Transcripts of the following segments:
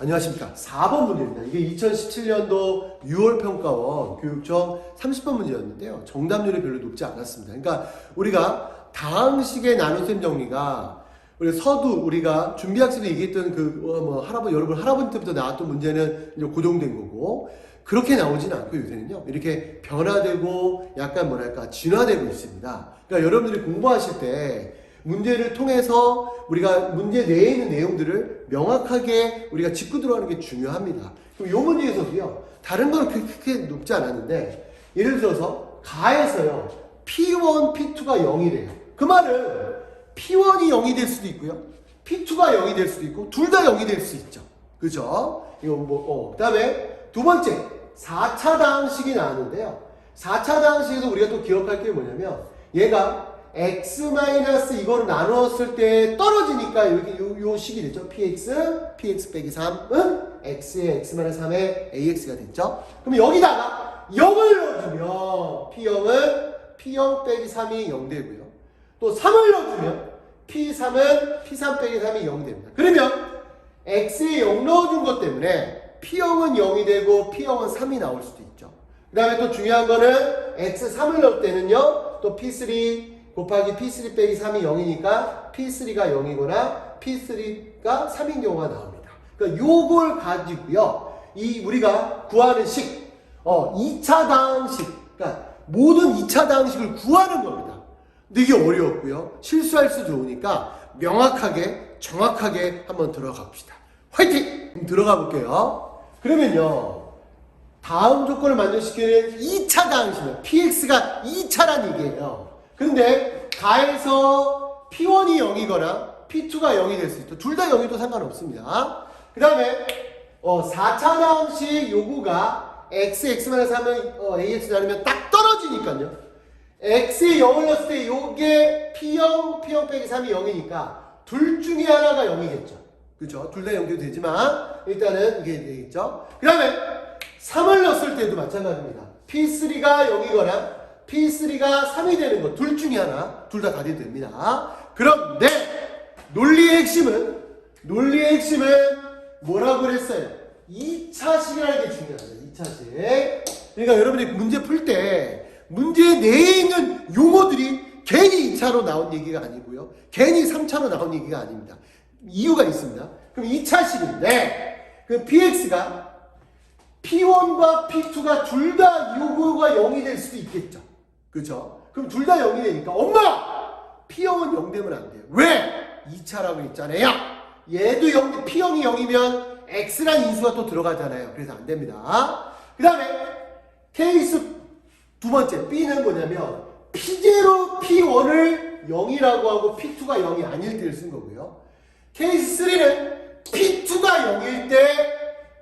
안녕하십니까. 4번 문제입니다. 이게 2017년도 6월 평가원 교육청 30번 문제였는데요. 정답률이 별로 높지 않았습니다. 그러니까 우리가 다항식의 나눗셈 정리가 우리 서두 우리가 준비학습에 얘기했던 할아버지 여러분 할아버지 때부터 나왔던 문제는 이제 고정된 거고 그렇게 나오진 않고 요새는요. 이렇게 변화되고 약간 뭐랄까 진화되고 있습니다. 그러니까 여러분들이 공부하실 때 문제를 통해서 우리가 문제 내에 있는 내용들을 명확하게 우리가 짚고 들어가는 게 중요합니다. 그럼 이 문제에서도요, 다른 건 그렇게 높지 않았는데, 예를 들어서, 가에서요, P1, P2가 0이래요. 그 말은 P1이 0이 될 수도 있고요, P2가 0이 될 수도 있고, 둘 다 0이 될 수 있죠. 그죠? 이거 그 다음에 두 번째, 4차 다항식이 나왔는데요. 4차 다항식에서 우리가 또 기억할 게 뭐냐면, 얘가 x 마이너스 이거를 나누었을 때 떨어지니까 이렇게 요 식이 됐죠. px 빼기 3은 x의 x 마이너스 3의 ax가 됐죠. 그럼 여기다가 0을 넣어주면 p0 빼기 3이 0 되고요. 또 3을 넣어주면 p3은 p3 빼기 3이 0 됩니다. 그러면 x에 0 넣어준 것 때문에 p0은 0이 되고 p0은 3이 나올 수도 있죠. 그 다음에 또 중요한 거는 x 3을 넣을 때는요. 또 p3 곱하기 P3 빼기 3이 0이니까 P3가 0이거나 P3가 3인 경우가 나옵니다. 그러니까 요걸 가지고요. 이 우리가 구하는 식, 2차 다항식, 그러니까 모든 2차 다항식을 구하는 겁니다. 근데 이게 어려웠고요. 실수할 수 좋으니까 명확하게, 정확하게 한번 들어가 봅시다. 화이팅! 그럼 들어가 볼게요. 그러면요. 다음 조건을 만족시키는 2차 다항식은 PX가 2차란 얘기예요. 근데 가에서 P1이 0이거나 P2가 0이 될 수 있죠. 둘 다 0이도 상관없습니다. 그 다음에 4차 다항식 요구가 x-3은 ax 나누면 딱 떨어지니까요. x에 0을 넣었을 때 요게 P0 빼기 3이 0이니까 둘 중에 하나가 0이겠죠. 그렇죠? 둘 다 0도 되지만 일단은 이게 되겠죠. 그 다음에 3을 넣었을 때도 마찬가지입니다. P3가 0이거나 P3가 3이 되는 것 둘 중에 하나, 둘 다 가도 됩니다. 그런데 논리의 핵심은 뭐라고 그랬어요? 2차식이라는 게 중요합니다. 2차식. 그러니까 여러분이 문제 풀 때 문제 내에 있는 용어들이 괜히 2차로 나온 얘기가 아니고요. 괜히 3차로 나온 얘기가 아닙니다. 이유가 있습니다. 그럼 2차식인데 그 PX가 P1과 P2가 둘 다 요거가 0이 될 수도 있겠죠. 그죠? 그럼 둘 다 0이 되니까 엄마! P0은 0 되면 안 돼요. 왜? 2차라고 했잖아요. 얘도 0, P0이 0이면 X란 인수가 또 들어가잖아요. 그래서 안 됩니다. 그 다음에 케이스 두 번째 B는 뭐냐면 P0, P1을 0이라고 하고 P2가 0이 아닐 때를 쓴 거고요. 케이스 3는 P2가 0일 때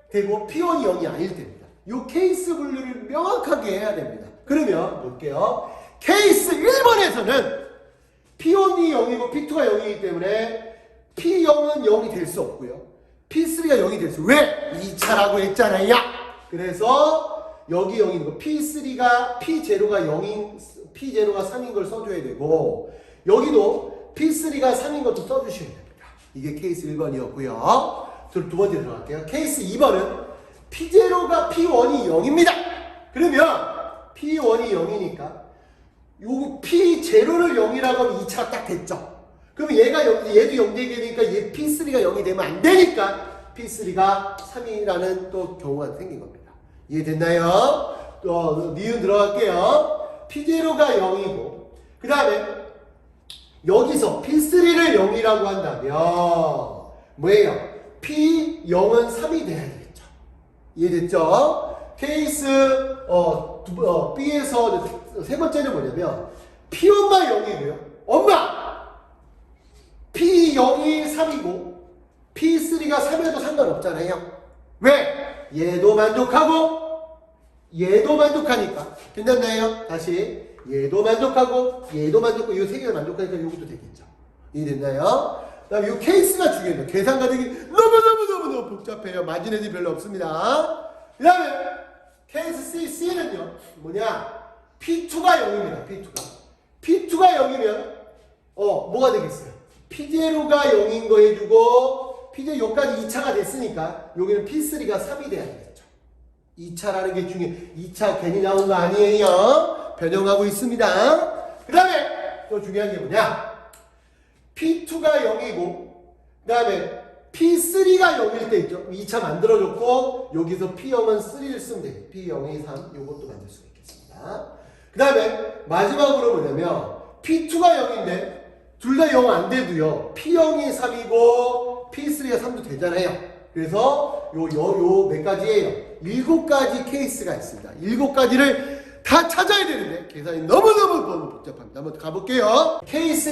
되고 P1이 0이 아닐 때입니다. 이 케이스 분류를 명확하게 해야 됩니다. 그러면 볼게요. 케이스 1번에서는 P1이 0이고 P2가 0이기 때문에 P0은 0이 될 수 없고요. P3가 0이 될 수. 왜? 2차라고 했잖아요. 그래서 여기 0인 거 P3가 P0가 0인 P0가 3인 걸 써줘야 되고 여기도 P3가 3인 것도 써주셔야 됩니다. 이게 케이스 1번이었고요. 두 번째 들어갈게요. 케이스 2번은 P0가 P1이 0입니다. 그러면 P1이 0이니까 요 P0를 0이라고 하면 2차가 딱 됐죠. 그러면 얘도 0 되게 되니까 얘 P3가 0이 되면 안 되니까 P3가 3이라는 또 경우가 생긴 겁니다. 이해됐나요? 또 니은 들어갈게요. P0가 0이고 그 다음에 여기서 P3를 0이라고 한다면 뭐예요? P0은 3이 돼야 되겠죠. 이해됐죠? 케이스 B에서 세 번째는 뭐냐면 P1만 0이고요. 엄마! P0이 3이고 P3가 3이어도 상관없잖아요. 왜? 얘도 만족하고 얘도 만족하니까. 괜찮나요? 다시 얘도 만족하고 얘도 만족하고 이 세 개가 만족하니까 이것도 되겠죠. 이해됐나요? 그 다음에 이 케이스가 중요해요. 계산 과정이 너무 복잡해요. 맞은 애들이 별로 없습니다. 그 다음에 케이스 C는요. 뭐냐? P2가 0입니다. P2가 0이면 뭐가 되겠어요? P0가 0인 거 해주고 P제 여기까지 2차가 됐으니까 여기는 P3가 3이 돼야 되겠죠. 2차라는 게 중요해. 2차 괜히 나온 거 아니에요. 변형하고 있습니다. 그 다음에 또 중요한 게 뭐냐? P2가 0이고 그 다음에 P3가 0일 때 있죠. 2차 만들어줬고 여기서 P0은 3를 쓰면 돼요. P0이 3 이것도 만들 수가 있겠습니다. 그 다음에 마지막으로 뭐냐면 P2가 0인데 둘 다 0 안 돼도요. P0이 3이고 P3가 3도 되잖아요. 그래서 요 몇 가지예요? 7가지 케이스가 있습니다. 7가지를 다 찾아야 되는데 계산이 너무너무 복잡합니다. 한번 가볼게요. 케이스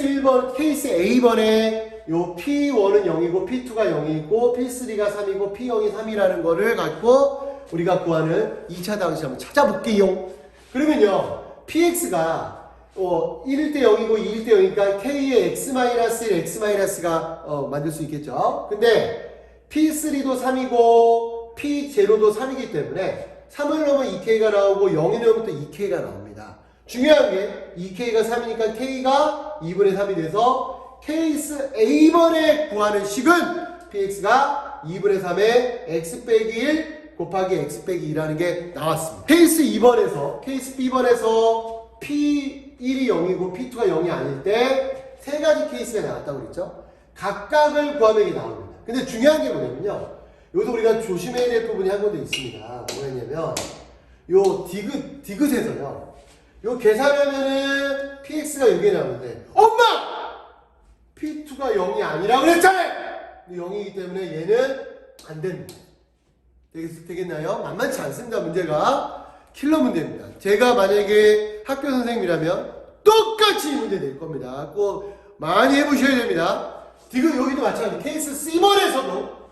A번에 요 P1은 0이고 P2가 0이고 P3가 3이고 P0이 3이라는 거를 갖고 우리가 구하는 2차 당시 한번 찾아볼게요. 그러면요. PX가 1일 때 0이고 2일 때 0이니까 K의 X-1, X-가 만들 수 있겠죠. 근데 P3도 3이고 P0도 3이기 때문에 3을 넣으면 2K가 나오고 0이 넣으면 또 2K가 나옵니다. 중요한 게 2K가 3이니까 K가 2분의 3이 돼서 케이스 A번에 구하는 식은 PX가 2분의 3의 X 빼기 1 곱하기 X 빼기 2라는 게 나왔습니다. 케이스 B번에서 P1이 0이고 P2가 0이 아닐 때 세 가지 케이스가 나왔다고 그랬죠? 각각을 구하면 이게 나옵니다. 근데 중요한 게 뭐냐면요. 여기서 우리가 조심해야 될 부분이 한 군데 있습니다. 뭐냐면 요 디귿에서요. 요 계산하면은 PX가 여기에 나오는데 엄마! P2가 0이 아니라고 그랬잖아요! 0이기 때문에 얘는 안 됩니다. 되겠나요? 만만치 않습니다. 문제가 킬러 문제입니다. 제가 만약에 학교 선생님이라면 똑같이 이 문제 낼 겁니다. 꼭 많이 해보셔야 됩니다. 디귿 여기도 마찬가지. 케이스 C번에서도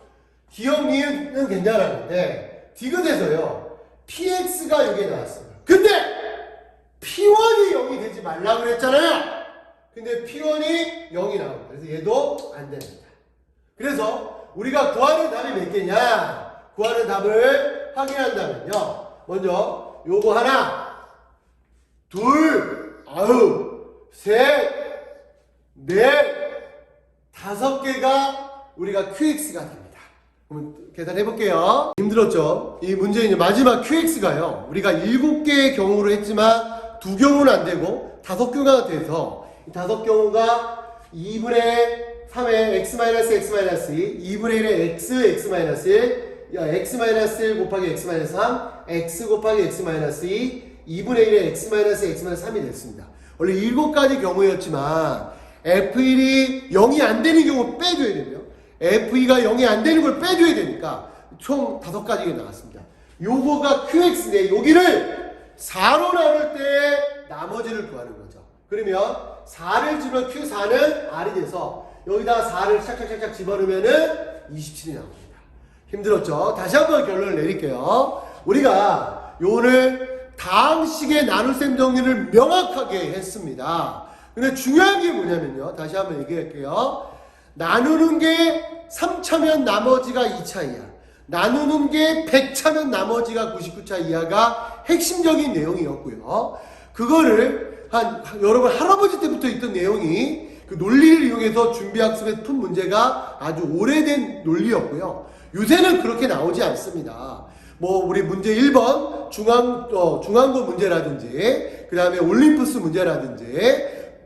기억 니은은 괜찮았는데 디귿에서요. PX가 여기에 나왔습니다. 근데 P1이 0이 되지 말라고 그랬잖아요. 근데 P1이 0이 나옵니다. 그래서 얘도 안 됩니다. 그래서 우리가 구하는 답이 몇 개냐? 구하는 답을 확인한다면요. 먼저 요거 하나, 둘, 셋, 넷, 5개가 우리가 QX가 됩니다. 그럼 계산해 볼게요. 힘들었죠? 이 문제는 이제 마지막 QX가요. 우리가 7개의 경우로 했지만 2경우는 안 되고 5경우가 돼서 이 5경우가 2분의 3의 X-X-2, 2분의 1의 X-X-1, X-1 곱하기 X-3, X 곱하기 X-2, 2분의 1의 X-X-3이 됐습니다. 원래 7가지 경우였지만 F1이 0이 안 되는 경우 빼줘야 되고요. F2가 0이 안 되는 걸 빼줘야 되니까 총 5가지가 나왔습니다. 요거가 QX인데 여기를 4로 나눌 때 나머지를 구하는 거죠. 그러면 4를 주면 Q4는 R이 돼서 여기다가 4를 착착착착 집어넣으면은 27이 나옵니다. 힘들었죠? 다시 한번 결론을 내릴게요. 우리가 오늘 다항식의 나눗셈 정리를 명확하게 했습니다. 근데 중요한 게 뭐냐면요. 다시 한번 얘기할게요. 나누는 게 3차면 나머지가 2차 이하. 나누는 게 100차면 나머지가 99차 이하가 핵심적인 내용이었고요. 그거를 여러분 할아버지 때부터 있던 내용이 그 논리를 이용해서 준비학습에 푼 문제가 아주 오래된 논리였고요. 요새는 그렇게 나오지 않습니다. 뭐 우리 문제 1번 중앙고 문제라든지 그 다음에 올림푸스 문제라든지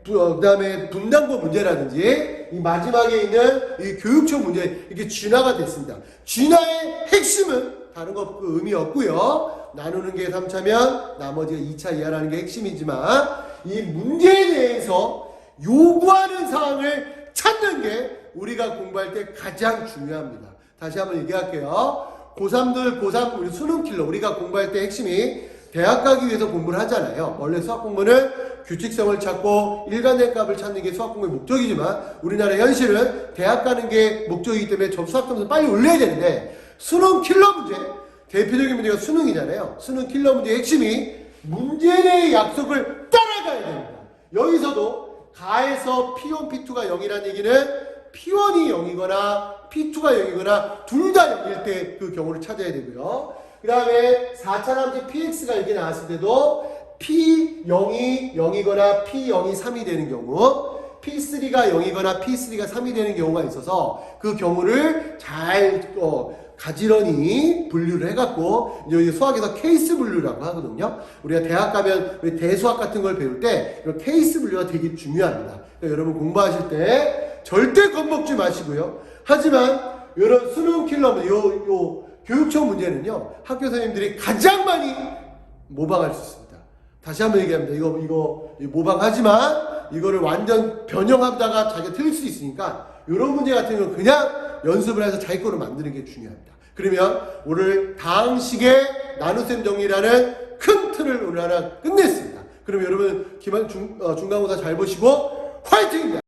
그 다음에 분당고 문제라든지 이 마지막에 있는 이 교육청 문제 이렇게 진화가 됐습니다. 진화의 핵심은 다른 거 의미 없고요. 나누는 게 3차면 나머지가 2차 이하라는 게 핵심이지만 이 문제에 대해서 요구하는 사항을 찾는 게 우리가 공부할 때 가장 중요합니다. 다시 한번 얘기할게요. 고3들, 고3 우리 수능 킬러 우리가 공부할 때 핵심이 대학 가기 위해서 공부를 하잖아요. 원래 수학 공부는 규칙성을 찾고 일관된 값을 찾는 게 수학 공부의 목적이지만 우리나라 현실은 대학 가는 게 목적이기 때문에 수학 점수 빨리 올려야 되는데 수능 킬러 문제, 대표적인 문제가 수능이잖아요. 수능 킬러 문제의 핵심이 문제 내의 약속을 따라가야 됩니다. 여기서도 가에서 P1, P2가 0이라는 얘기는 P1이 0이거나 P2가 0이거나 둘 다 0일 때 그 경우를 찾아야 되고요. 그 다음에 4차 남짓 PX가 이렇게 나왔을 때도 P0이 0이거나 P0이 3이 되는 경우 P3가 0이거나 P3가 3이 되는 경우가 있어서 그 경우를 잘 가지런히 분류를 해갖고 이제 수학에서 케이스 분류라고 하거든요. 우리가 대학 가면 우리 대수학 같은 걸 배울 때 이런 케이스 분류가 되게 중요합니다. 그러니까 여러분 공부하실 때 절대 겁먹지 마시고요. 하지만 이런 수능 킬러 요 교육청 문제는요, 학교 선생님들이 가장 많이 모방할 수 있습니다. 다시 한번 얘기합니다. 이거 모방하지만 이거를 완전 변형하다가 자기가 틀릴 수 있으니까 이런 문제 같은 경우는 그냥 연습을 해서 자기 거로 만드는 게 중요합니다. 그러면 오늘 다항식의 나눗셈 정리라는 큰 틀을 오늘 하나 끝냈습니다. 그럼 여러분 중간고사 잘 보시고 화이팅입니다.